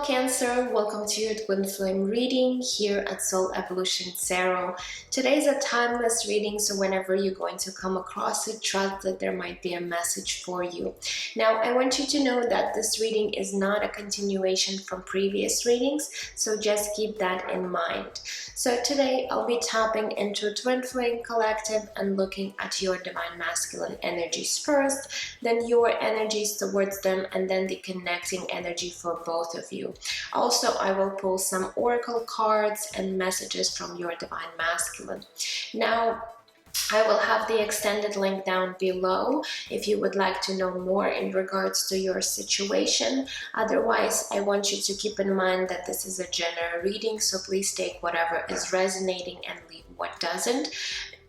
Cancer, welcome to your Twin Flame reading here at Soul Evolution Tarot. Today is a timeless reading, so whenever you're going to come across it, trust that there might be a message for you. Now, I want you to know that this reading is not a continuation from previous readings, so just keep that in mind. So today, I'll be tapping into Twin Flame Collective and looking at your Divine Masculine energies first, then your energies towards them, and then the connecting energy for both of you. Also, I will pull some oracle cards and messages from your Divine Masculine. Now, I will have the extended link down below if you would like to know more in regards to your situation. Otherwise, I want you to keep in mind that this is a general reading, so please take whatever is resonating and leave what doesn't.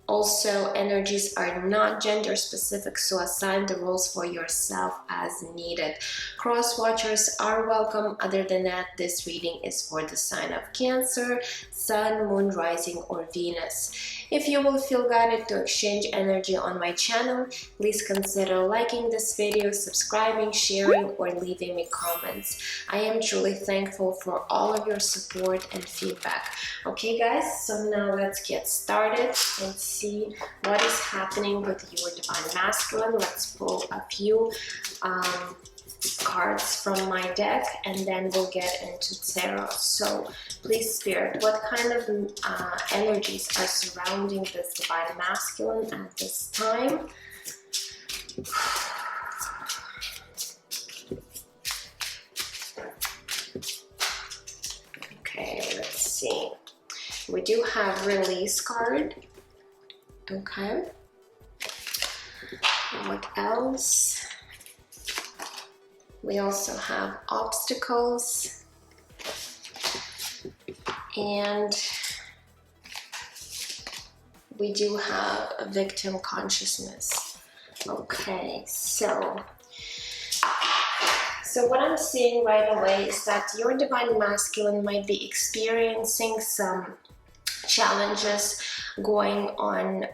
Also, energies are not gender specific, so assign the roles for yourself as needed. Cross watchers are welcome. Other than that, this reading is for the sign of Cancer, Sun, Moon, Rising, or Venus. If you will feel guided to exchange energy on my channel, please consider liking this video, subscribing, sharing, or leaving me comments. I am truly thankful for all of your support and feedback. Okay guys, so now let's get started and see what is happening with your Divine Masculine. Let's pull a few cards from my deck and then we'll get into tarot. So please, Spirit, what kind of energies are surrounding this Divine Masculine at this time? Okay, let's see. We do have Release card. Okay. What else? We also have Obstacles. And we do have a Victim Consciousness. Okay, so what I'm seeing right away is that your Divine Masculine might be experiencing some challenges going on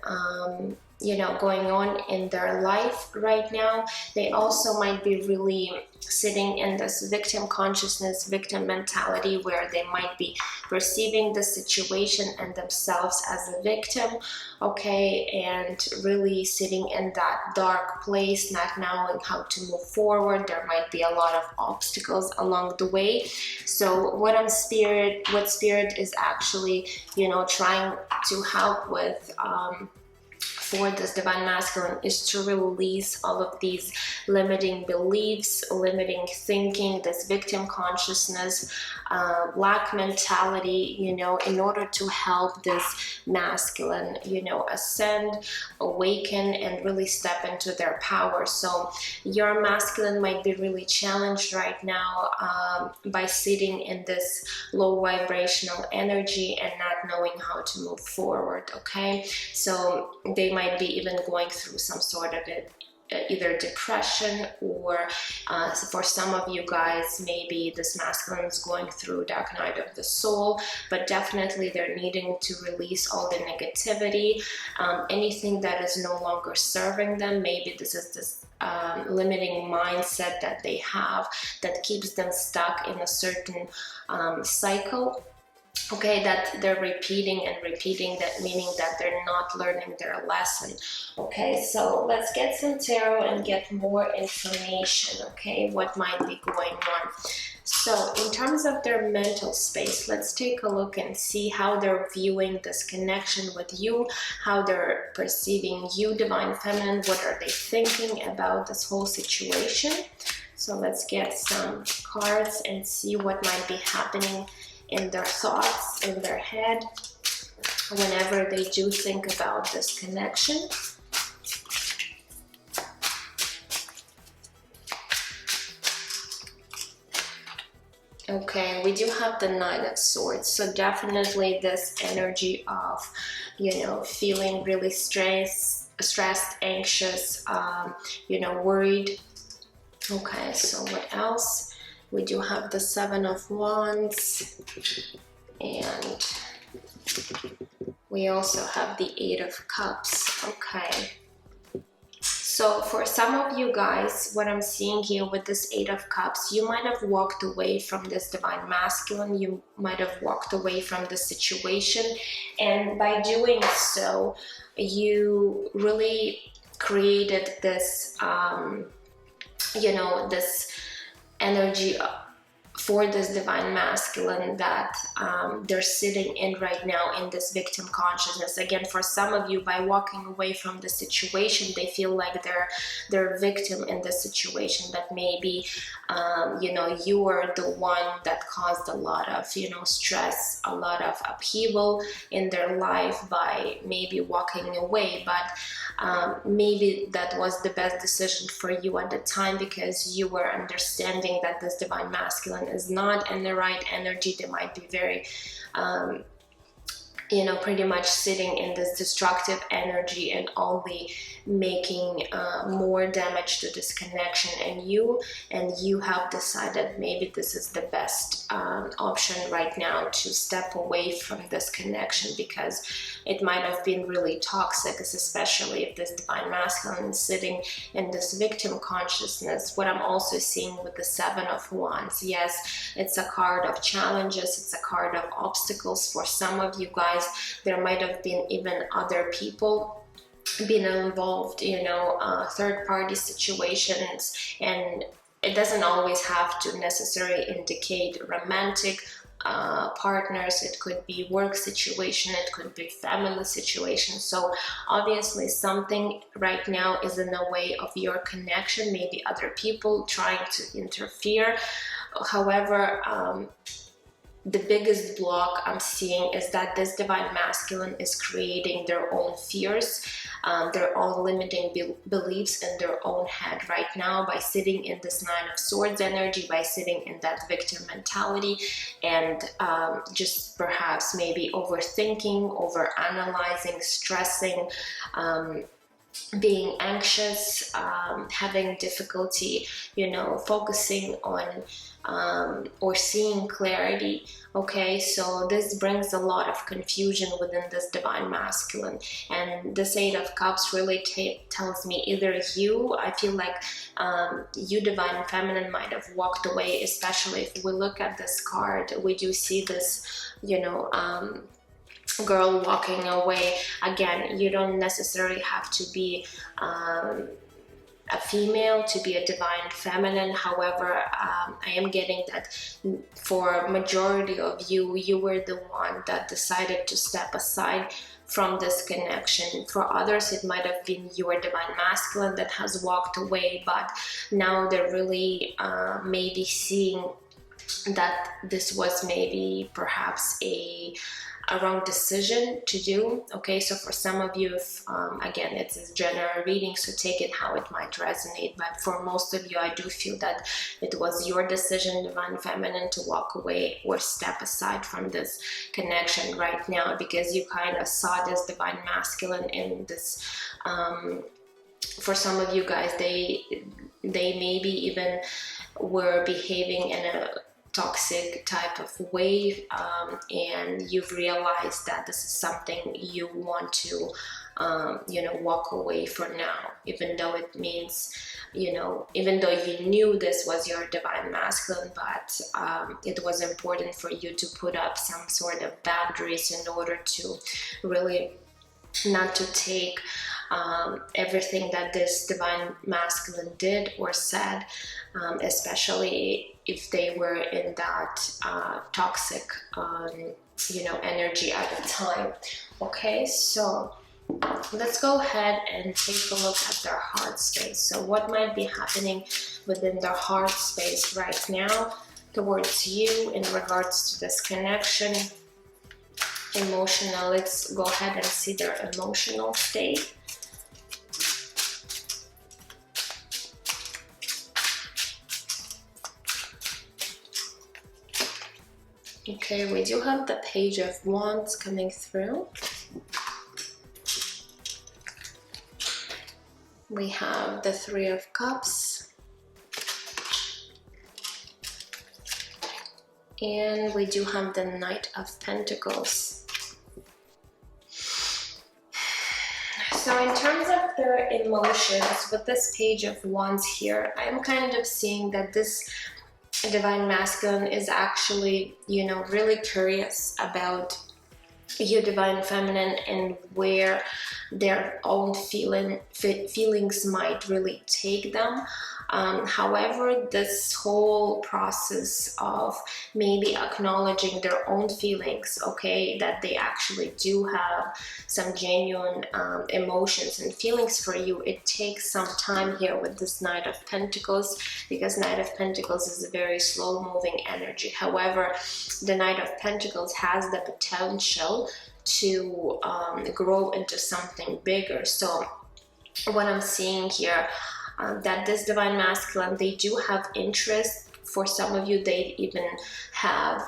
in their life right now. They also might be really sitting in this victim consciousness, victim mentality, where they might be perceiving the situation and themselves as a victim, okay, and really sitting in that dark place, not knowing how to move forward. There might be a lot of obstacles along the way. So what Spirit is actually, trying to help with for this Divine Masculine is to release all of these limiting beliefs, limiting thinking, this victim consciousness, lack mentality, in order to help this masculine, ascend, awaken, and really step into their power. So your masculine might be really challenged right now by sitting in this low vibrational energy and not knowing how to move forward, okay? So they might be even going through some sort of either depression or for some of you guys, maybe this masculine is going through dark night of the soul, but definitely they're needing to release all the negativity, anything that is no longer serving them. Maybe this is this limiting mindset that they have that keeps them stuck in a certain cycle. Okay, that they're repeating and repeating, that meaning that they're not learning their lesson. Okay, so let's get some tarot and get more information, okay, what might be going on. So in terms of their mental space, let's take a look and see how they're viewing this connection with you, how they're perceiving you, Divine Feminine, what are they thinking about this whole situation. So let's get some cards and see what might be happening in their thoughts, in their head, whenever they do think about this connection. Okay, we do have the Nine of Swords, so definitely this energy of, feeling really stressed, anxious, worried. Okay, so what else? We do have the Seven of Wands, and we also have the Eight of Cups. Okay, So for some of you guys, what I'm seeing here with this Eight of Cups, you might have walked away from this divine masculine. You might have walked away from this situation. And by doing so, you really created this, this energy for this divine masculine that they're sitting in right now in this victim consciousness. Again, for some of you, by walking away from the situation, they feel like they're a victim in the situation, that maybe you were the one that caused a lot of stress, a lot of upheaval in their life by maybe walking away. But maybe that was the best decision for you at the time, because you were understanding that this divine masculine is not in the right energy. They might be very pretty much sitting in this destructive energy and only making more damage to this connection. And you have decided maybe this is the best option right now to step away from this connection, because it might have been really toxic, especially if this divine masculine is sitting in this victim consciousness. What I'm also seeing with the Seven of Wands, yes, it's a card of challenges, it's a card of obstacles. For some of you guys, there might have been even other people being involved, third-party situations, and it doesn't always have to necessarily indicate romantic partners. It could be work situation, it could be family situation. So obviously something right now is in the way of your connection, maybe other people trying to interfere. However, the biggest block I'm seeing is that this divine masculine is creating their own fears, their own limiting beliefs in their own head right now, by sitting in this Nine of Swords energy, by sitting in that victim mentality, and just perhaps maybe overthinking, overanalyzing, stressing, being anxious, having difficulty, focusing on or seeing clarity. Okay, so this brings a lot of confusion within this divine masculine. And this Eight of Cups really tells me either I feel like you divine feminine might have walked away, especially if we look at this card, we do see this, girl walking away. Again, you don't necessarily have to be a female to be a divine feminine. However, I am getting that for majority of you were the one that decided to step aside from this connection. For others, it might have been your divine masculine that has walked away, but now they're really maybe seeing that this was maybe perhaps a wrong decision to do. Okay, so for some of you, again, it's a general reading, so take it how it might resonate, but for most of you, I do feel that it was your decision, divine feminine, to walk away or step aside from this connection right now, because you kind of saw this divine masculine in this, for some of you guys, they maybe even were behaving in a toxic type of way, and you've realized that this is something you want to walk away for now, even though it means, even though you knew this was your divine masculine, but it was important for you to put up some sort of boundaries in order to really not to take everything that this divine masculine did or said, especially if they were in that toxic energy at the time. Okay, so let's go ahead and take a look at their heart space. So what might be happening within their heart space right now towards you in regards to this connection? Emotional, let's go ahead and see their emotional state. Okay, we do have the Page of Wands coming through. We have the Three of Cups. And we do have the Knight of Pentacles. So in terms of their emotions, with this Page of Wands here, I'm kind of seeing that this Divine Masculine is actually, you know, really curious about your Divine Feminine and where their own feelings might really take them. However, this whole process of maybe acknowledging their own feelings, okay, that they actually do have some genuine emotions and feelings for you, it takes some time here with this Knight of Pentacles, because Knight of Pentacles is a very slow moving energy. However, the Knight of Pentacles has the potential to grow into something bigger. So what I'm seeing here, that this Divine Masculine, they do have interest. For some of you, they even have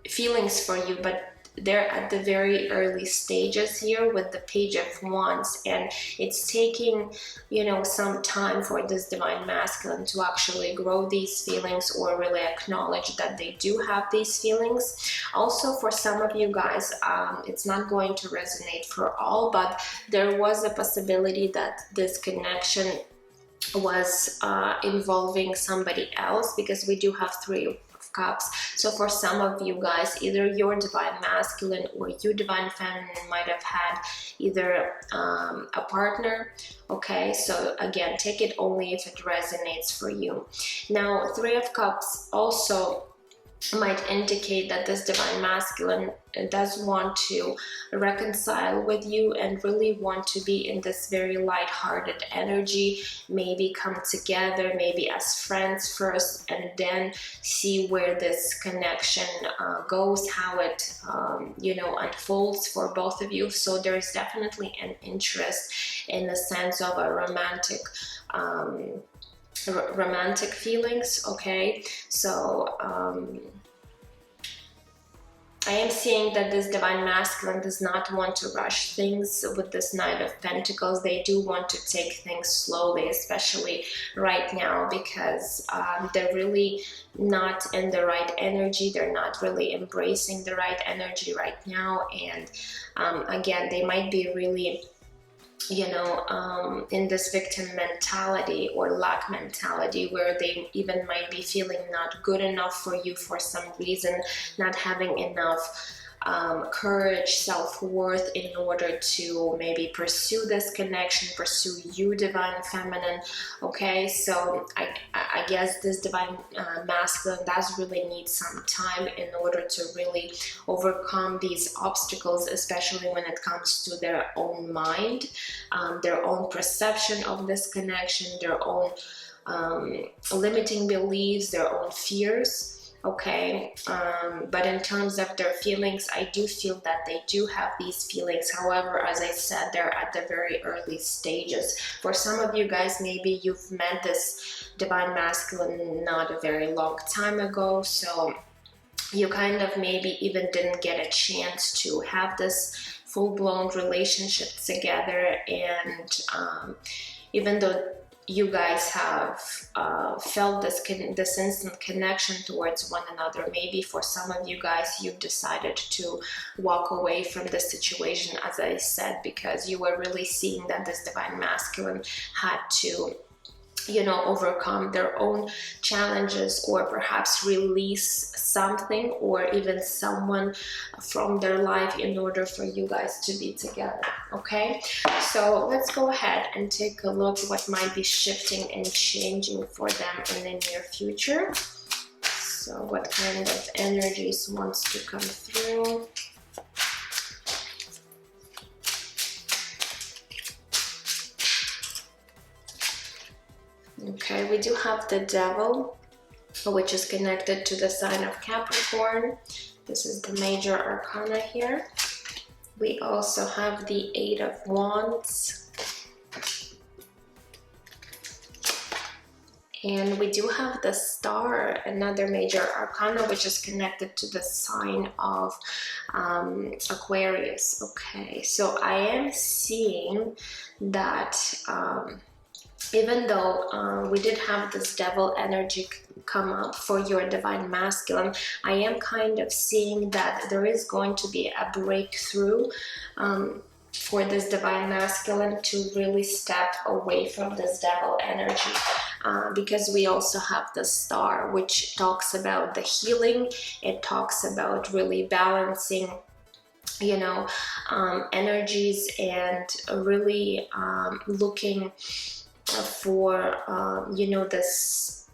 feelings for you, but they're at the very early stages here with the Page of Wands, and it's taking, you know, some time for this Divine Masculine to actually grow these feelings or really acknowledge that they do have these feelings. Also, for some of you guys, it's not going to resonate for all, but there was a possibility that this connection was involving somebody else, because we do have Three of Cups. So for some of you guys, either your Divine Masculine or your Divine Feminine might have had either a partner. Okay, so again, take it only if it resonates for you. Now, Three of Cups also might indicate that this Divine Masculine does want to reconcile with you and really want to be in this very light-hearted energy, maybe come together, maybe as friends first, and then see where this connection goes, how it you know, unfolds for both of you. So there's definitely an interest in the sense of a romantic feelings. Okay, so I am seeing that this Divine Masculine does not want to rush things with this Knight of Pentacles. They do want to take things slowly, especially right now, because they're really not in the right energy. They're not really embracing the right energy right now. And again, they might be really, you know, in this victim mentality or lack mentality, where they even might be feeling not good enough for you for some reason, not having enough courage, self-worth in order to maybe pursue this connection, pursue you, Divine Feminine. Okay, so I guess this Divine Masculine does really need some time in order to really overcome these obstacles, especially when it comes to their own mind, their own perception of this connection, their own limiting beliefs, their own fears. Okay, but in terms of their feelings, I do feel that they do have these feelings. However, as I said, they're at the very early stages. For some of you guys, maybe you've met this Divine Masculine not a very long time ago, so you kind of maybe even didn't get a chance to have this full-blown relationship together. And even though you guys have felt this instant connection towards one another, maybe for some of you guys, you've decided to walk away from the situation, as I said, because you were really seeing that this Divine Masculine had to, you know, overcome their own challenges, or perhaps release something or even someone from their life in order for you guys to be together. Okay, so let's go ahead and take a look what might be shifting and changing for them in the near future. So what kind of energies wants to come through? Okay, we do have the Devil, which is connected to the sign of Capricorn. This is the major arcana here. We also have the Eight of Wands. And we do have the Star, another major arcana, which is connected to the sign of Aquarius. Okay, so I am seeing that even though we did have this devil energy come up for your divine masculine, I am kind of seeing that there is going to be a breakthrough for this divine masculine to really step away from this devil energy, because we also have the star, which talks about the healing. It talks about really balancing, you know, energies, and really looking for you know, this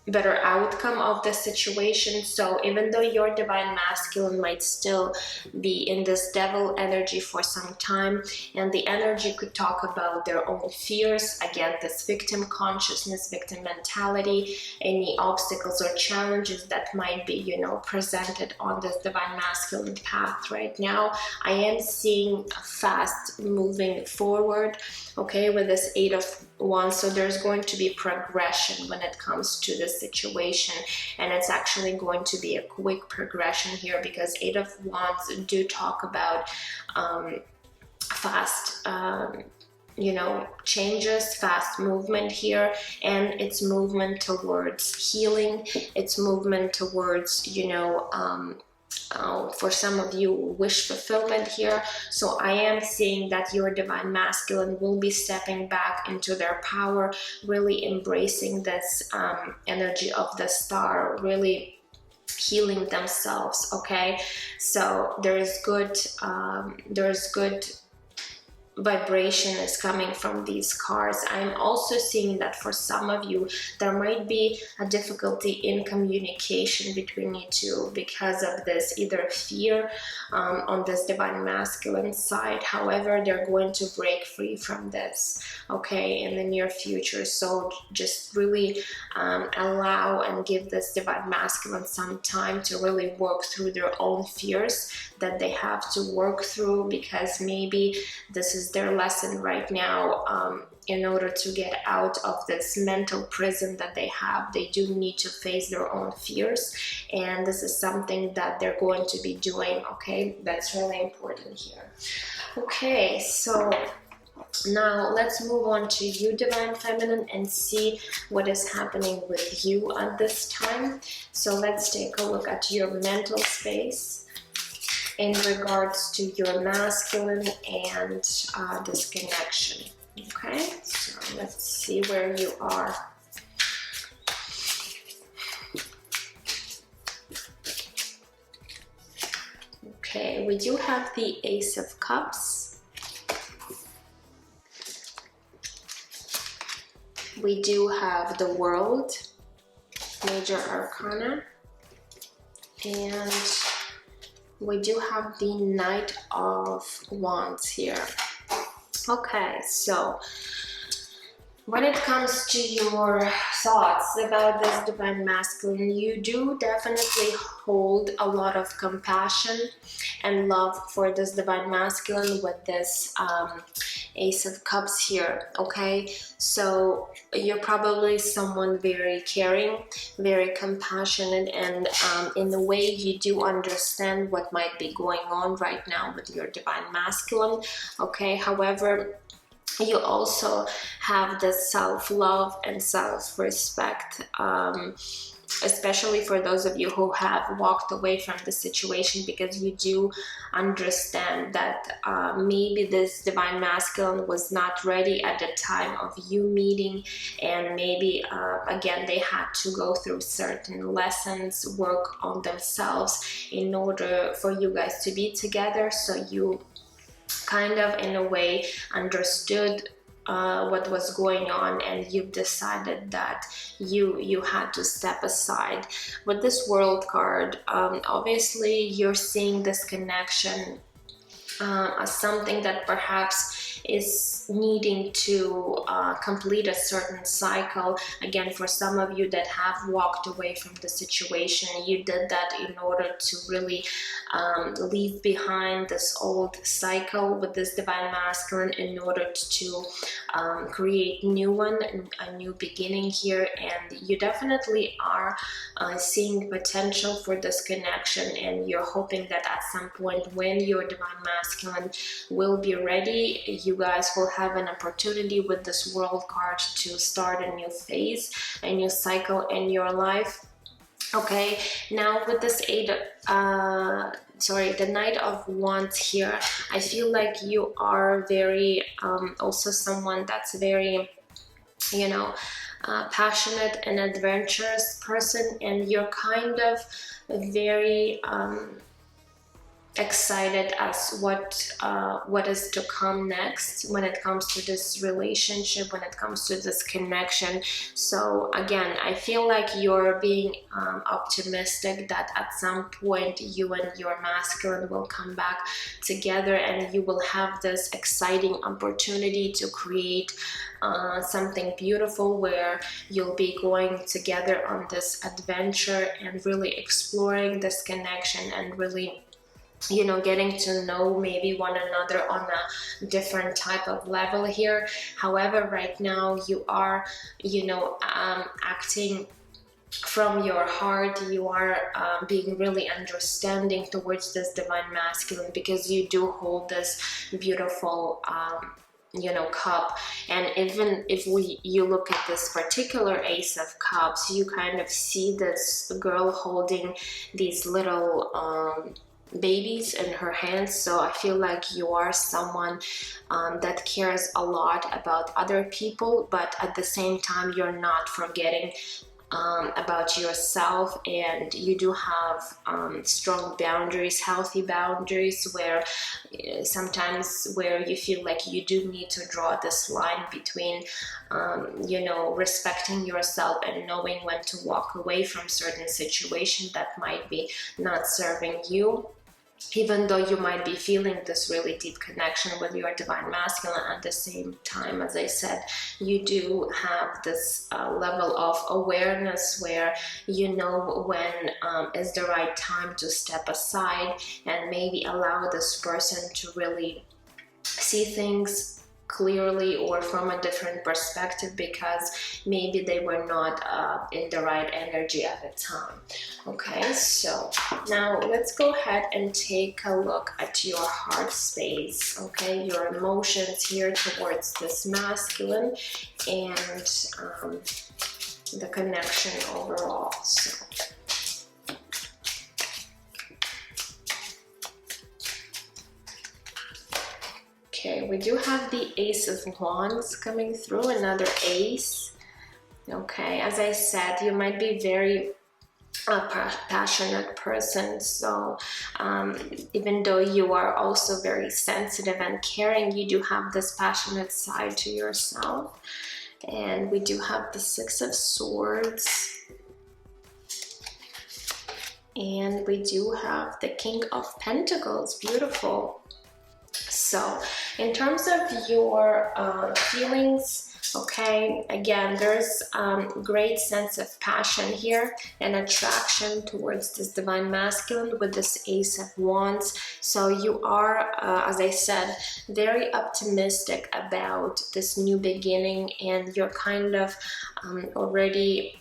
better outcome of the situation. So even though your divine masculine might still be in this devil energy for some time, and the energy could talk about their own fears, again, this victim consciousness, victim mentality, any obstacles or challenges that might be, you know, presented on this divine masculine path right now, I am seeing fast moving forward, okay, with this 8 of Wands. So there's going to be progression when it comes to this situation, and it's actually going to be a quick progression here, because 8 of Wands do talk about fast you know, changes, fast movement here, and it's movement towards healing, it's movement towards, you know, for some of you, wish fulfillment here. So I am seeing that your divine masculine will be stepping back into their power, really embracing this energy of the star, really healing themselves, okay? So there's good vibration is coming from these cards. I'm also seeing that for some of you, there might be a difficulty in communication between you two because of this either fear on this divine masculine side. However, they're going to break free from this, okay, in the near future. So just really allow and give this divine masculine some time to really work through their own fears that they have to work through, because maybe this is their lesson right now. In order to get out of this mental prison that they have, they do need to face their own fears, and this is something that they're going to be doing, okay? That's really important here. Okay, so now let's move on to you, divine feminine, and see what is happening with you at this time. So let's take a look at your mental space in regards to your masculine and this connection. Okay, so let's see where you are. Okay, we do have the Ace of Cups. We do have the World, Major Arcana, and we do have the Knight of Wands here. Okay, so when it comes to your thoughts about this divine masculine, you do definitely hold a lot of compassion and love for this divine masculine with this Ace of Cups here, okay? So you're probably someone very caring, very compassionate, and in a way you do understand what might be going on right now with your divine masculine, okay? However, you also have this self-love and self-respect, especially for those of you who have walked away from the situation, because you do understand that maybe this divine masculine was not ready at the time of you meeting, and maybe again they had to go through certain lessons, work on themselves in order for you guys to be together. So you kind of in a way understood what was going on, and you've decided that you had to step aside. With this World card, obviously you're seeing this connection as something that perhaps is needing to complete a certain cycle. Again, for some of you that have walked away from the situation, you did that in order to really leave behind this old cycle with this divine masculine in order to create new one, a new beginning here. And you definitely are seeing potential for this connection, and you're hoping that at some point when your divine masculine will be ready, you you guys will have an opportunity with this World card to start a new phase, a new cycle in your life. Okay, now with this the Knight of Wands here, I feel like you are very also someone that's very, you know, passionate and adventurous person, and you're kind of very excited as what is to come next when it comes to this relationship, when it comes to this connection. So again, I feel like you're being optimistic that at some point you and your masculine will come back together, and you will have this exciting opportunity to create something beautiful where you'll be going together on this adventure and really exploring this connection and really, you know, getting to know maybe one another on a different type of level here. However, right now you are, you know, acting from your heart. You are being really understanding towards this divine masculine, because you do hold this beautiful you know, cup. And even if you look at this particular Ace of Cups, you kind of see this girl holding these little babies in her hands. So I feel like you are someone that cares a lot about other people, but at the same time you're not forgetting about yourself, and you do have strong boundaries, healthy boundaries, where sometimes where you feel like you do need to draw this line between you know, respecting yourself and knowing when to walk away from certain situations that might be not serving you. Even though you might be feeling this really deep connection with your divine masculine, at the same time, as I said, you do have this level of awareness where you know when is the right time to step aside and maybe allow this person to really see things clearly or from a different perspective, because maybe they were not in the right energy at the time. Okay, so now let's go ahead and take a look at your heart space. Okay, your emotions here towards this masculine, and the connection overall. So okay, we do have the Ace of Wands coming through, another ace. Okay, as I said, you might be very passionate person. So even though you are also very sensitive and caring, you do have this passionate side to yourself. And we do have the Six of Swords. And we do have the King of Pentacles. Beautiful. So in terms of your feelings, okay, again, there's great sense of passion here and attraction towards this divine masculine with this Ace of Wands. So you are, as I said, very optimistic about this new beginning, and you're kind of already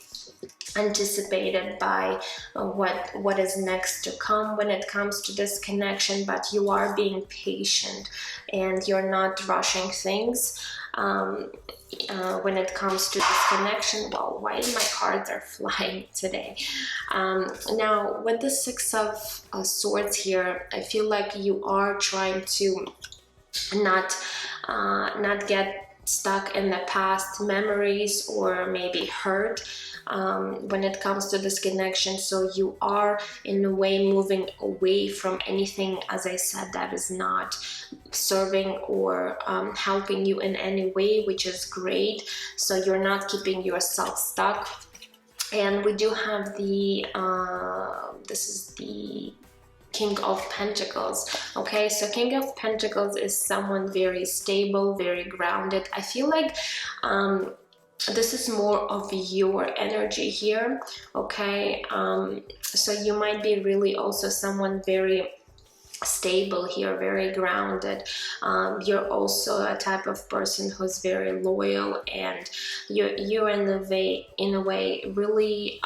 anticipated by what is next to come when it comes to this connection, but you are being patient and you're not rushing things when it comes to this connection. Well, why my cards are flying today? Now with the Six of Swords here, I feel like you are trying to not get stuck in the past memories or maybe hurt when it comes to this connection. So you are in a way moving away from anything, as I said, that is not serving or helping you in any way, which is great. So you're not keeping yourself stuck. And we do have the this is the King of Pentacles. Okay, so King of Pentacles is someone very stable, very grounded. I feel like this is more of your energy here. Okay, so you might be really also someone very stable here, very grounded. You're also a type of person who's very loyal, and you're in a way really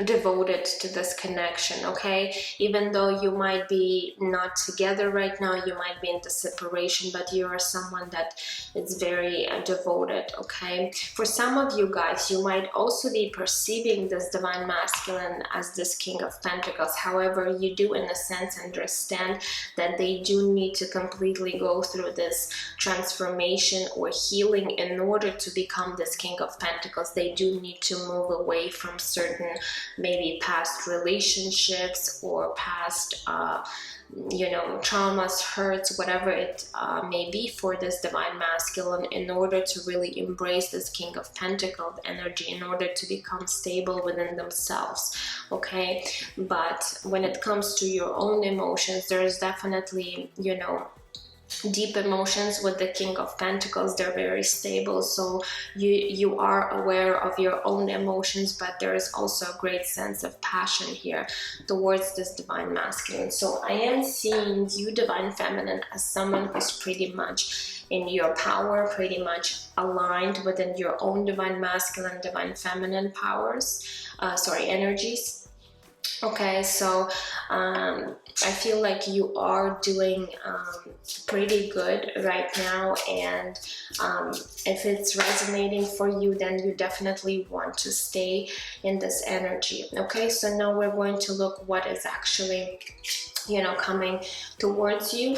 devoted to this connection, okay? Even though you might be not together right now, you might be in the separation, but you are someone that is very devoted, okay? For some of you guys, you might also be perceiving this divine masculine as this King of Pentacles. However, you do in a sense understand that they do need to completely go through this transformation or healing in order to become this King of Pentacles. They do need to move away from certain maybe past relationships or past traumas, hurts, whatever it may be for this divine masculine, in order to really embrace this King of Pentacles energy, in order to become stable within themselves, okay? But when it comes to your own emotions, there is definitely deep emotions with the King of Pentacles. They're very stable, so you are aware of your own emotions, but there is also a great sense of passion here towards this divine masculine. So I am seeing you, divine feminine, as someone who's pretty much in your power, pretty much aligned within your own divine masculine, divine feminine powers, energies. Okay, so I feel like you are doing pretty good right now, and if it's resonating for you, then you definitely want to stay in this energy. Okay, so now we're going to look what is actually coming towards you,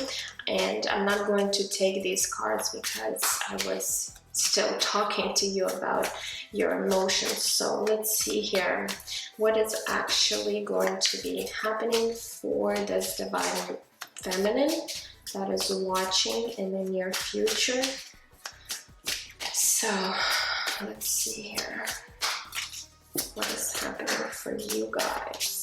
and I'm not going to take these cards because I was still talking to you about your emotions. So let's see here what is actually going to be happening for this divine feminine that is watching in the near future. So let's see here what is happening for you guys.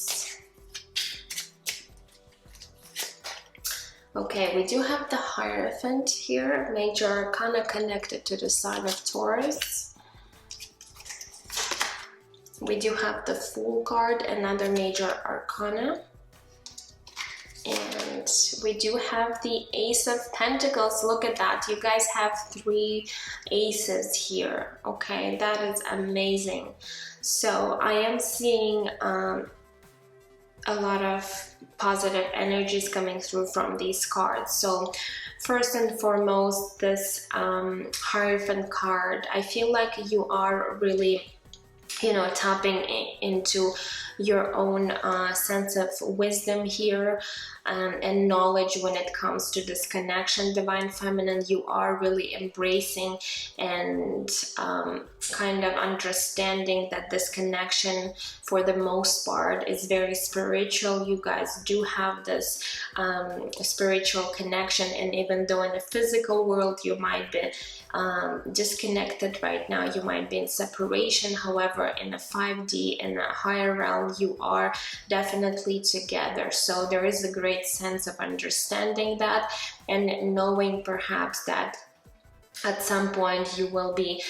Okay, we do have the Hierophant here, major arcana connected to the sign of Taurus. We do have the Fool card, another major arcana. And we do have the Ace of Pentacles. Look at that. You guys have 3 aces here. Okay, that is amazing. So I am seeing a lot of positive energies coming through from these cards. So first and foremost, this Hierophant card, I feel like you are really tapping into your own sense of wisdom here, and knowledge when it comes to this connection, divine feminine. You are really embracing and kind of understanding that this connection, for the most part, is very spiritual. You guys do have this spiritual connection, and even though in the physical world you might be disconnected right now, you might be in separation, however in a 5D, in a higher realm, you are definitely together. So there is a great sense of understanding that, and knowing perhaps that at some point you will be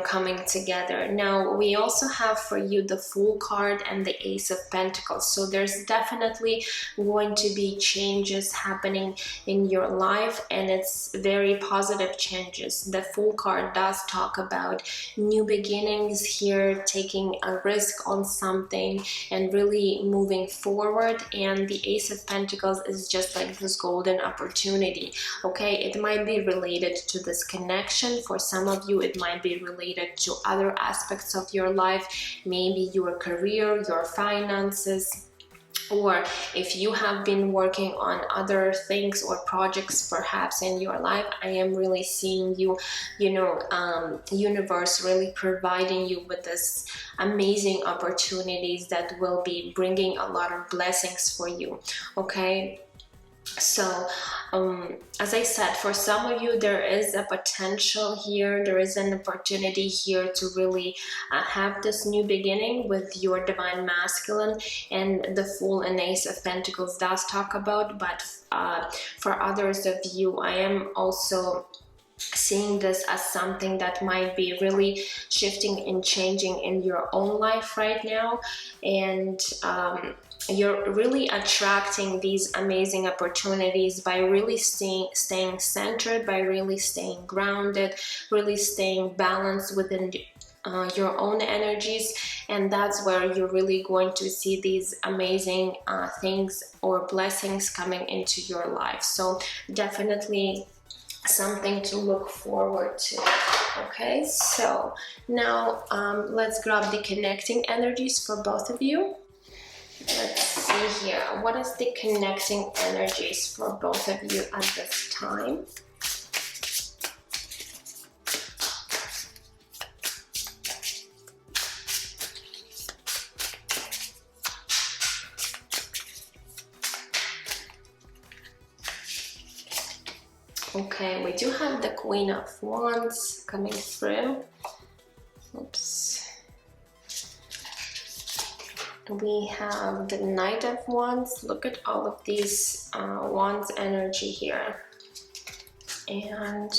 coming together. Now we also have for you the Fool card and the Ace of Pentacles, so there's definitely going to be changes happening in your life, and it's very positive changes. The Fool card does talk about new beginnings here, taking a risk on something and really moving forward, and the Ace of Pentacles is just like this golden opportunity. Okay, it might be related to this connection. For some of you, it might be related to other aspects of your life, maybe your career, your finances, or if you have been working on other things or projects perhaps in your life. I am really seeing you, universe really providing you with this amazing opportunities that will be bringing a lot of blessings for you. Okay, so as I said, for some of you, there is a potential here, there is an opportunity here to really have this new beginning with your divine masculine, and the Fool and Ace of Pentacles does talk about. But for others of you, I am also seeing this as something that might be really shifting and changing in your own life right now, and you're really attracting these amazing opportunities by really staying centered, by really staying grounded, really staying balanced within your own energies, and that's where you're really going to see these amazing things or blessings coming into your life. So definitely something to look forward to. Okay, so now let's grab the connecting energies for both of you. Let's see here, what is the connecting energies for both of you at this time? Okay, we do have the Queen of Wands coming through. Oops. We have the Knight of Wands. Look at all of these Wands energy here. And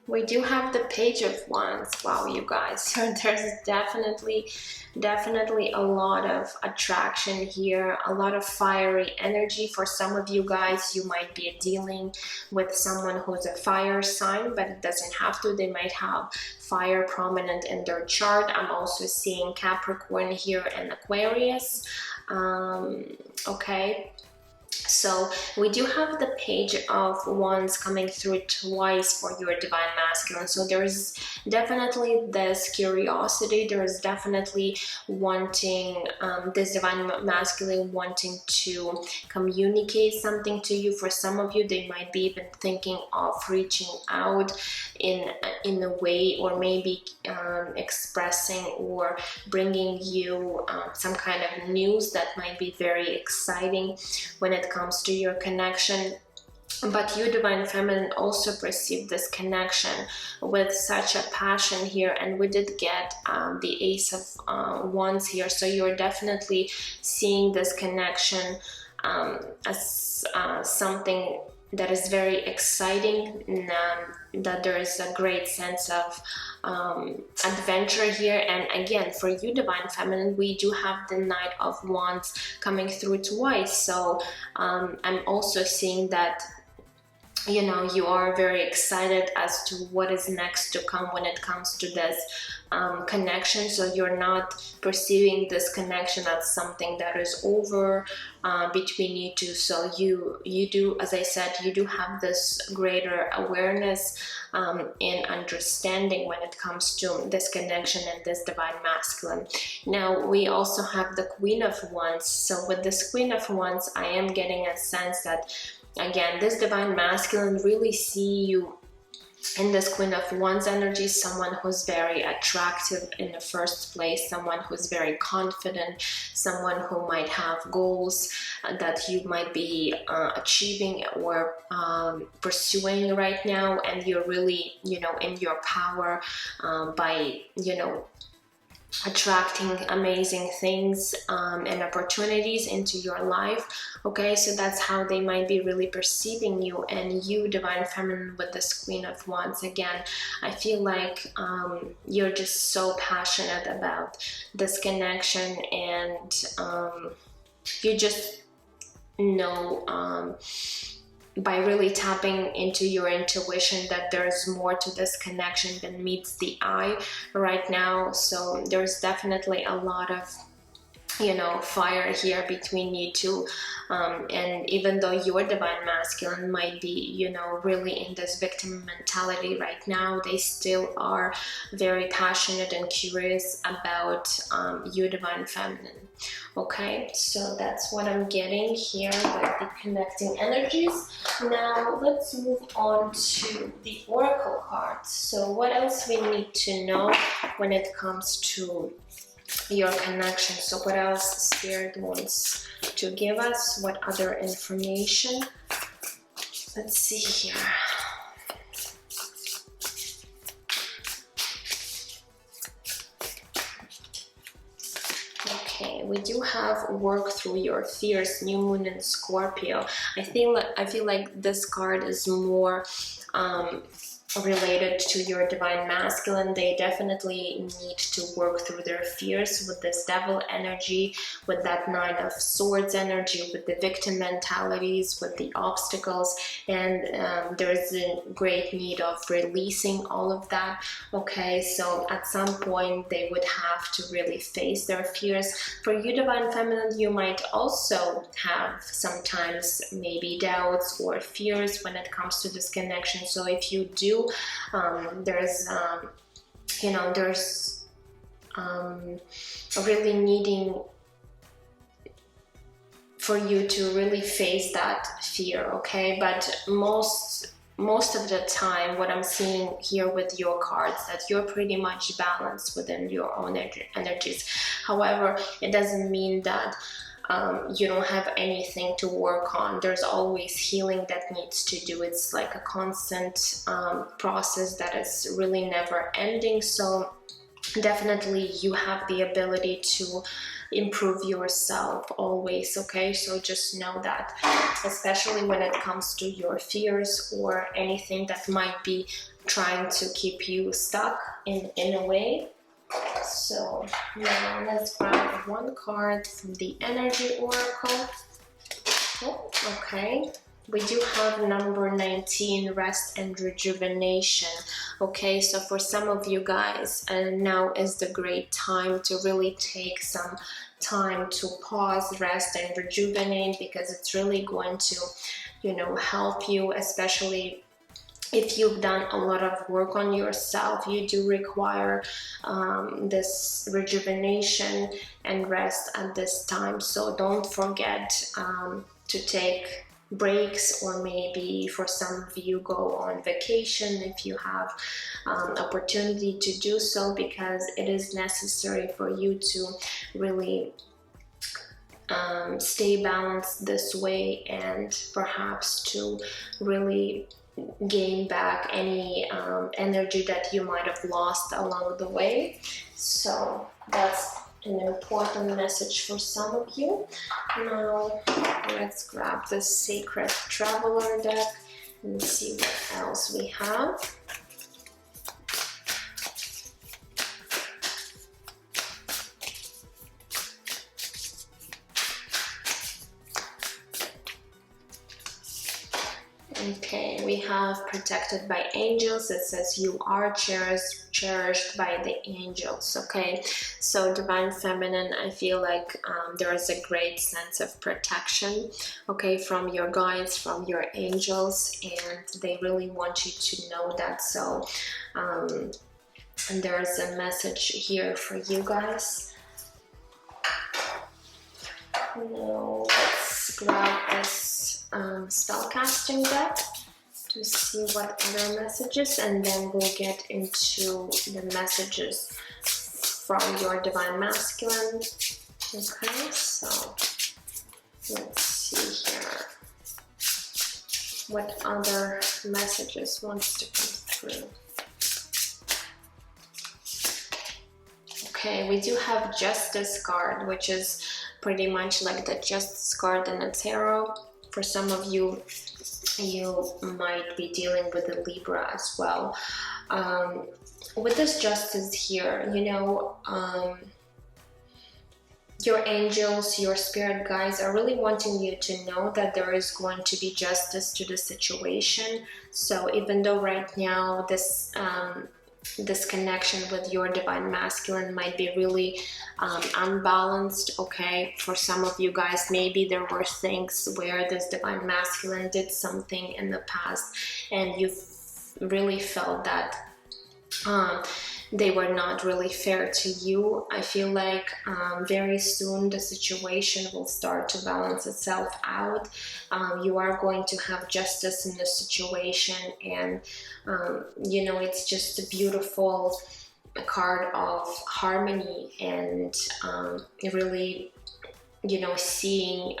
we do have the Page of Wands. Wow, you guys. So there's definitely a lot of attraction here, a lot of fiery energy. For some of you guys, you might be dealing with someone who's a fire sign, but it doesn't have to. They might have fire prominent in their chart. I'm also seeing Capricorn here and Aquarius. Okay. So we do have the Page of Wands coming through twice for your Divine Masculine. So there's definitely this curiosity. There's definitely wanting, this Divine Masculine wanting to communicate something to you. For some of you, they might be even thinking of reaching out in a way, or maybe expressing or bringing you some kind of news that might be very exciting when it comes to your connection. But you, Divine Feminine, also perceive this connection with such a passion here, and we did get the Ace of Wands here. So you're definitely seeing this connection as something that is very exciting, and that there is a great sense of adventure here. And again, for you, Divine Feminine, we do have the Knight of Wands coming through twice. So I'm also seeing that, you know, you are very excited as to what is next to come when it comes to this connection. So you're not perceiving this connection as something that is over between you two. So you do, as I said, you do have this greater awareness and understanding when it comes to this connection and this Divine Masculine. Now we also have the Queen of Wands. So with this Queen of Wands, I am getting a sense that, again, this Divine Masculine really see you in this Queen of Wands energy, someone who's very attractive in the first place, someone who's very confident, someone who might have goals that you might be achieving or pursuing right now, and you're really, you know, in your power by, you know, attracting amazing things and opportunities into your life. Okay, so that's how they might be really perceiving you. And you, Divine Feminine, with this Queen of Wands, again, I feel like you're just so passionate about this connection, and you just know by really tapping into your intuition that there's more to this connection than meets the eye right now. So there's definitely a lot of, you know, fire here between you two, and even though your Divine Masculine might be, you know, really in this victim mentality right now, they still are very passionate and curious about your Divine Feminine. Okay, so that's what I'm getting here with the connecting energies. Now let's move on to the oracle cards. So what else we need to know when it comes to your connection? So what else Spirit wants to give us? What other information? Let's see here. Okay, we do have work through your fears, new moon in Scorpio. I feel like this card is more related to your divine masculine. They definitely need to work through their fears with this devil energy, with that 9 of swords energy, with the victim mentalities, with the obstacles, and there's a great need of releasing all of that. Okay, so at some point they would have to really face their fears. For you, divine feminine, you might also have sometimes maybe doubts or fears when it comes to this connection. So if you do, there's really needing for you to really face that fear. Okay, but most of the time what I'm seeing here with your cards, that you're pretty much balanced within your own energies. However, it doesn't mean that you don't have anything to work on. There's always healing that needs to do. It's like a constant process that is really never ending. So definitely you have the ability to improve yourself always. Okay, so just know that, especially when it comes to your fears or anything that might be trying to keep you stuck in a way. So now let's grab one card from the energy oracle. Oh, okay, we do have number 19, rest and rejuvenation. Okay, so for some of you guys, now is the great time to really take some time to pause, rest and rejuvenate, because it's really going to, you know, help you, especially if you've done a lot of work on yourself. You do require this rejuvenation and rest at this time. So don't forget to take breaks, or maybe for some of you go on vacation if you have opportunity to do so, because it is necessary for you to really stay balanced this way, and perhaps to really gain back any energy that you might have lost along the way. So that's an important message for some of you. Now let's grab the Sacred Traveler deck and see what else we have. Okay, we have protected by angels. It says you are cherished by the angels. Okay, so divine feminine, I feel like there is a great sense of protection, okay, from your guides, from your angels, and they really want you to know that. So and there's a message here for you guys. Now let's grab this spellcasting deck to see what other messages, and then we'll get into the messages from your divine masculine. Okay, so let's see here what other messages wants to come through. Okay, we do have Justice card, which is pretty much like the Justice card in the tarot. For some of you, you might be dealing with a Libra as well. With this Justice here, you know, your angels, your spirit guides are really wanting you to know that there is going to be justice to the situation. So even though right now this this connection with your divine masculine might be really unbalanced, okay, for some of you guys, maybe there were things where this divine masculine did something in the past and you really felt that they were not really fair to you. I feel like very soon the situation will start to balance itself out. You are going to have justice in the situation, and you know, it's just a beautiful card of harmony and really, you know, seeing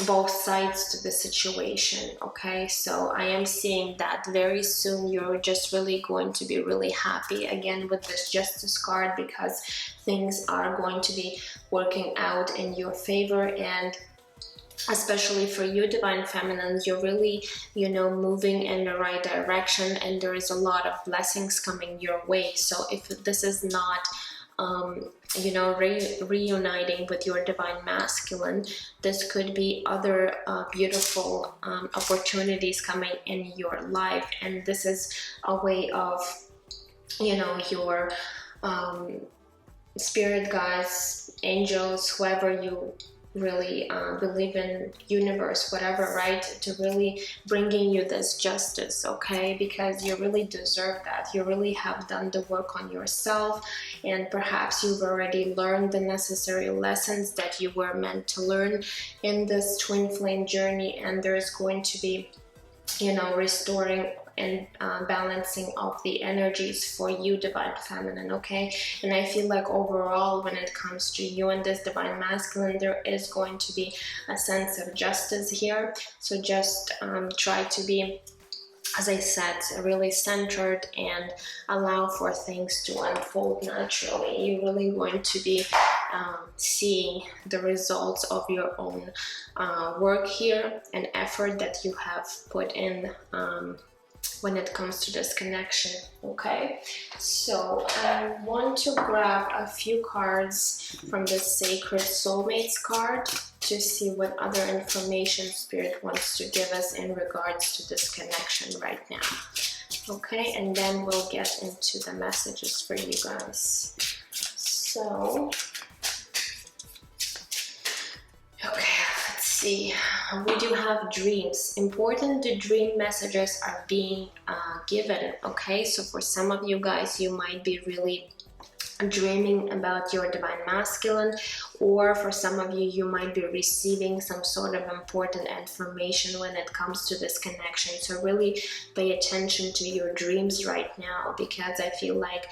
both sides to the situation. Okay, so I am seeing that very soon you're just really going to be really happy again with this Justice card, because things are going to be working out in your favor, and especially for you, Divine Feminine, you're really, you know, moving in the right direction, and there is a lot of blessings coming your way. So if this is not you know, reuniting with your Divine Masculine, this could be other beautiful opportunities coming in your life, and this is a way of, you know, your spirit guides, angels, whoever you really believe in, universe, whatever, right, to really bringing you this justice, okay, because you really deserve that. You really have done the work on yourself, and perhaps you've already learned the necessary lessons that you were meant to learn in this twin flame journey, and there's going to be, you know, restoring and balancing of the energies for you, Divine Feminine, okay? And I feel like overall, when it comes to you and this Divine Masculine, there is going to be a sense of justice here. So just try to be, as I said, really centered and allow for things to unfold naturally. You're really going to be seeing the results of your own work here and effort that you have put in when it comes to this connection, okay? So I want to grab a few cards from the Sacred Soulmates card to see what other information Spirit wants to give us in regards to this connection right now, okay? And then we'll get into the messages for you guys. So, okay, let's see. We do have dreams. Important dream messages are being given, okay? So for some of you guys, you might be really dreaming about your Divine Masculine, or for some of you, you might be receiving some sort of important information when it comes to this connection. So really pay attention to your dreams right now, because I feel like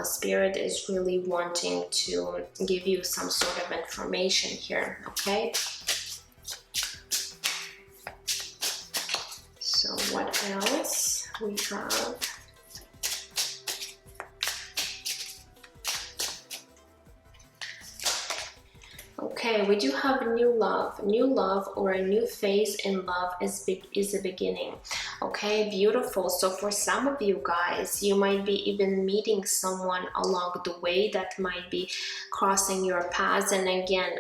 Spirit is really wanting to give you some sort of information here, okay? So what else we have? Okay, we do have new love. New love, or a new phase in love is a beginning. Okay, beautiful. So for some of you guys, you might be even meeting someone along the way that might be crossing your paths. And again,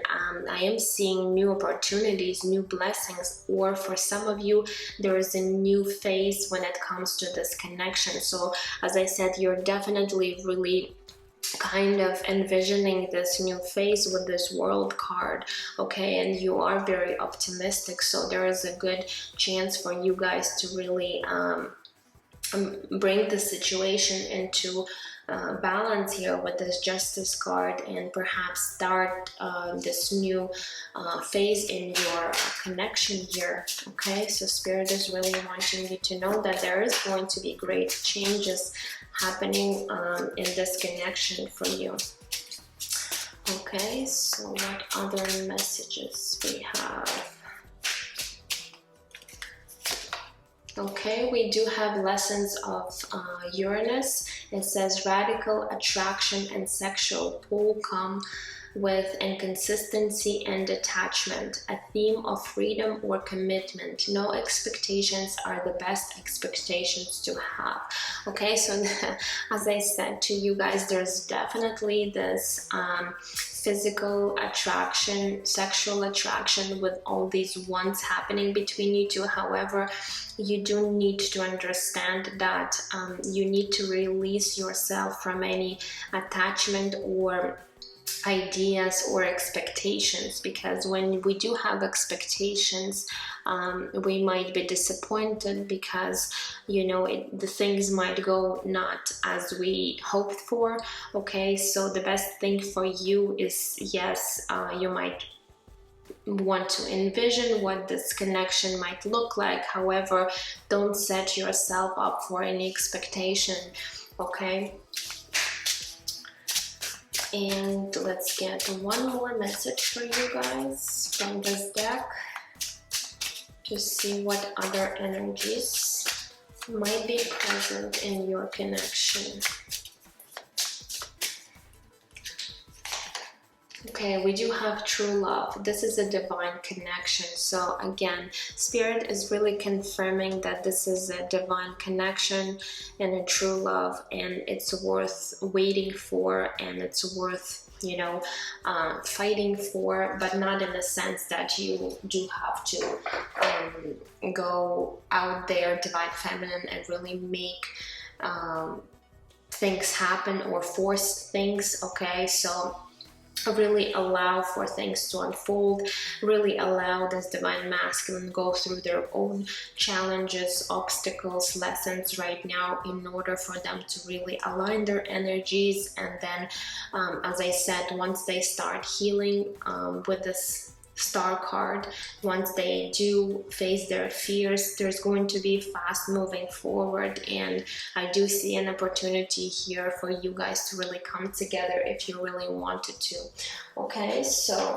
I am seeing new opportunities, new blessings, or for some of you, there is a new phase when it comes to this connection. So as I said, you're definitely really kind of envisioning this new phase with this World card, okay? And you are very optimistic, so there is a good chance for you guys to really bring the situation into balance here with this Justice card, and perhaps start this new phase in your connection here, okay? So Spirit is really wanting you to know that there is going to be great changes happening in this connection for you. Okay, so what other messages we have? Okay, we do have lessons of Uranus. It says radical attraction and sexual pull come with inconsistency and detachment, a theme of freedom or commitment. No expectations are the best expectations to have. Okay, so as I said to you guys, there's definitely this physical attraction, sexual attraction with all these wants happening between you two. However, you do need to understand that you need to release yourself from any attachment or ideas or expectations, because when we do have expectations, we might be disappointed, because you know the things might go not as we hoped for. Okay, so the best thing for you is, yes, you might want to envision what this connection might look like. However, don't set yourself up for any expectation, okay? And let's get one more message for you guys from this deck to see what other energies might be present in your connection. Okay, we do have true love. This is a divine connection. So again, Spirit is really confirming that this is a divine connection and a true love, and it's worth waiting for, and it's worth, you know, fighting for, but not in the sense that you do have to go out there, divine feminine, and really make things happen or force things. Okay, so really allow for things to unfold, really allow this divine masculine go through their own challenges, obstacles, lessons right now, in order for them to really align their energies. And then as I said, once they start healing with this star card, once they do face their fears, there's going to be fast moving forward, and I do see an opportunity here for you guys to really come together if you really wanted to. Okay, so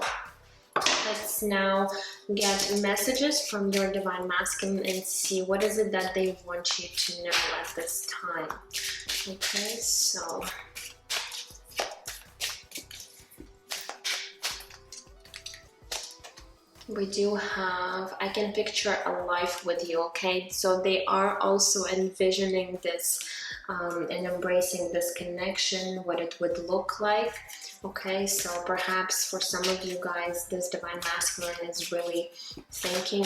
let's now get messages from your divine masculine and see what is it that they want you to know at this time. Okay, so we do have, I can picture a life with you. Okay, so they are also envisioning this and embracing this connection, what it would look like. Okay, so perhaps for some of you guys, this divine masculine is really thinking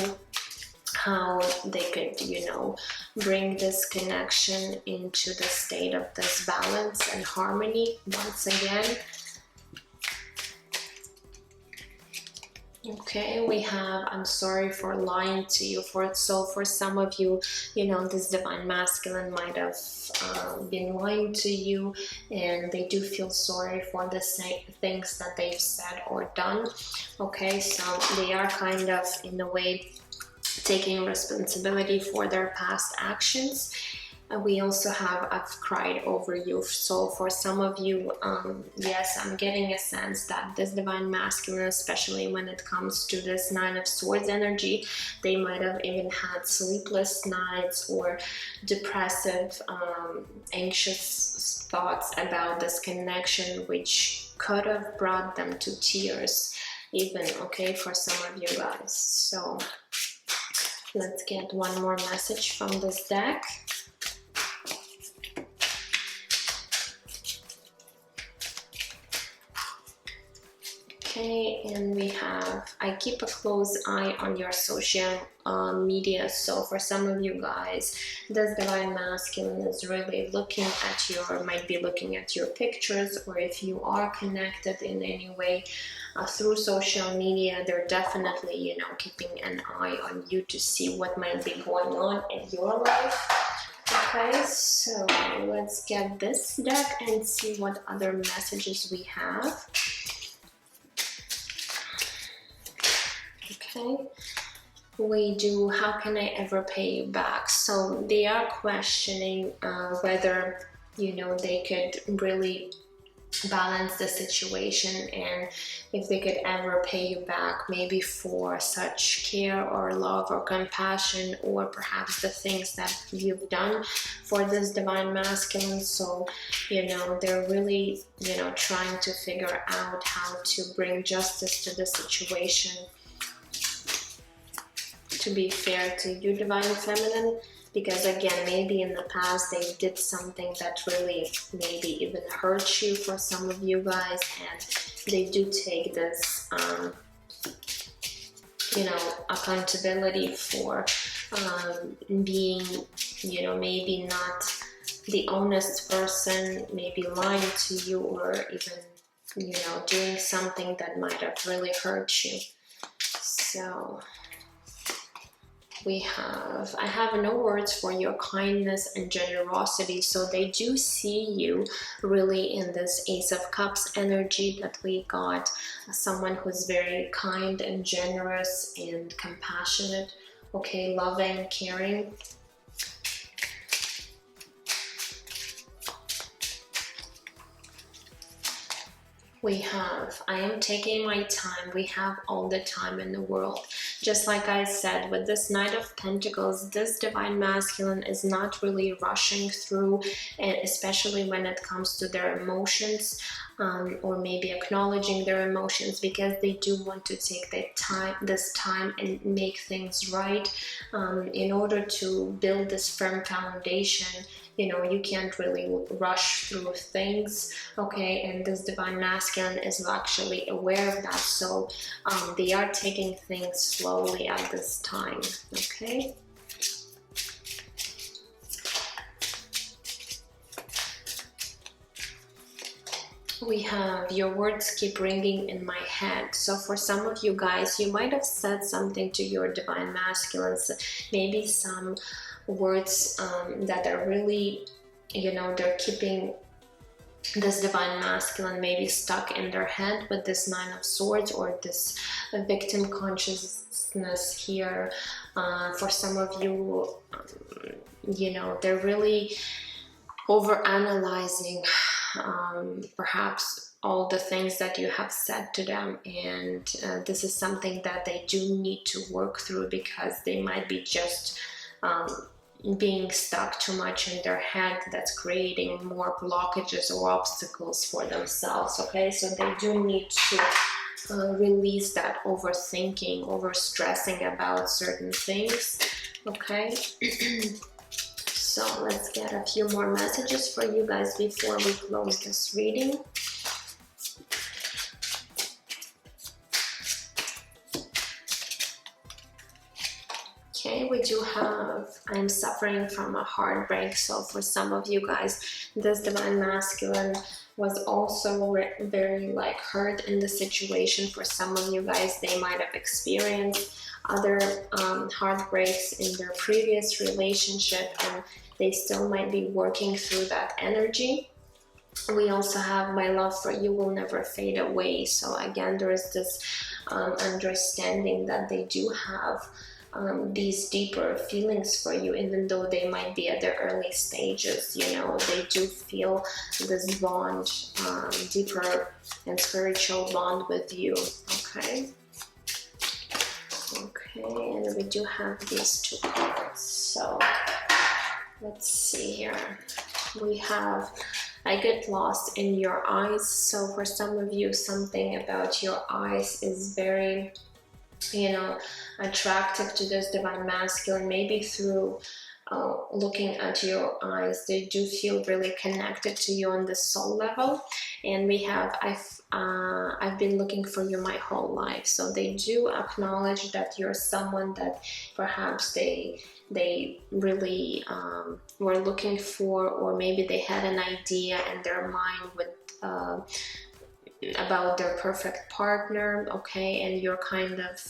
how they could, you know, bring this connection into the state of this balance and harmony once again. Okay, we have, I'm sorry for lying to you. So for some of you, you know, this divine masculine might have been lying to you, and they do feel sorry for the things that they've said or done. Okay, so they are kind of, in a way, taking responsibility for their past actions. We also have, I've cried over you. So for some of you, yes, I'm getting a sense that this divine masculine, especially when it comes to this Nine of Swords energy, they might have even had sleepless nights or depressive, anxious thoughts about this connection, which could have brought them to tears even, okay, for some of you guys. So let's get one more message from this deck. Okay, and we have, I keep a close eye on your social media. So for some of you guys, this divine masculine is really looking at your, might be looking at your pictures, or if you are connected in any way through social media, they're definitely, you know, keeping an eye on you to see what might be going on in your life. Okay, so let's get this deck and see what other messages we have. Okay, we do, how can I ever pay you back? So they are questioning whether, you know, they could really balance the situation, and if they could ever pay you back, maybe for such care or love or compassion, or perhaps the things that you've done for this divine masculine. So, you know, they're really, you know, trying to figure out how to bring justice to the situation, to be fair to you, divine feminine, because again, maybe in the past they did something that really maybe even hurt you for some of you guys, and they do take this you know, accountability for being, you know, maybe not the honest person, maybe lying to you, or even, you know, doing something that might have really hurt you. So we have, I have no words for your kindness and generosity. So they do see you really in this Ace of Cups energy that we got, someone who's very kind and generous and compassionate, okay, loving, caring. We have, I am taking my time. We have all the time in the world. Just like I said, with this Knight of Pentacles, this divine masculine is not really rushing through, especially when it comes to their emotions. or maybe acknowledging their emotions, because they do want to take this time and make things right. In order to build this firm foundation, you know, you can't really rush through things, okay? And this divine masculine is actually aware of that, so they are taking things slowly at this time, okay? We have, your words keep ringing in my head. So for some of you guys, you might have said something to your divine masculines, maybe some words that are really, you know, they're keeping this divine masculine maybe stuck in their head with this 9 of Swords, or this victim consciousness here. For some of you, you know, they're really over-analyzing perhaps all the things that you have said to them, and this is something that they do need to work through, because they might be just being stuck too much in their head. That's creating more blockages or obstacles for themselves, okay? So they do need to release that overthinking, over stressing about certain things, okay? So let's get a few more messages for you guys before we close this reading. Okay, we do have, I'm suffering from a heartbreak. So for some of you guys, this divine masculine was also very like hurt in the situation. For some of you guys, they might have experienced other heartbreaks in their previous relationship, and they still might be working through that energy. We also have, my love for you will never fade away. So again, there is this understanding that they do have these deeper feelings for you, even though they might be at their early stages. You know, they do feel this bond, deeper and spiritual bond with you, okay? Okay, and we do have these 2 cards. So let's see here. We have, I get lost in your eyes. So for some of you, something about your eyes is very, you know, attractive to this divine masculine. Maybe through looking at your eyes, they do feel really connected to you on the soul level. And we have, I've been looking for you my whole life. So they do acknowledge that you're someone that perhaps they really were looking for, or maybe they had an idea in their mind with about their perfect partner, okay? And you're kind of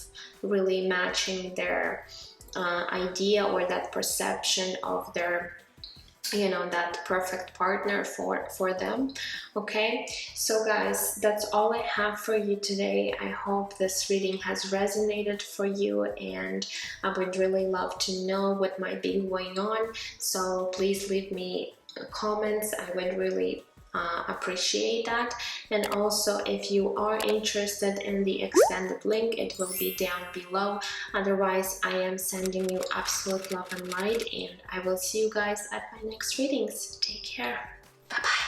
really matching their idea or that perception of their, you know, that perfect partner for them, okay? So guys, that's all I have for you today. I hope this reading has resonated for you, and I would really love to know what might be going on. So please leave me comments. I would really appreciate that. And also, if you are interested in the extended link, it will be down below. Otherwise, I am sending you absolute love and light, and I will see you guys at my next readings. Take care. Bye bye.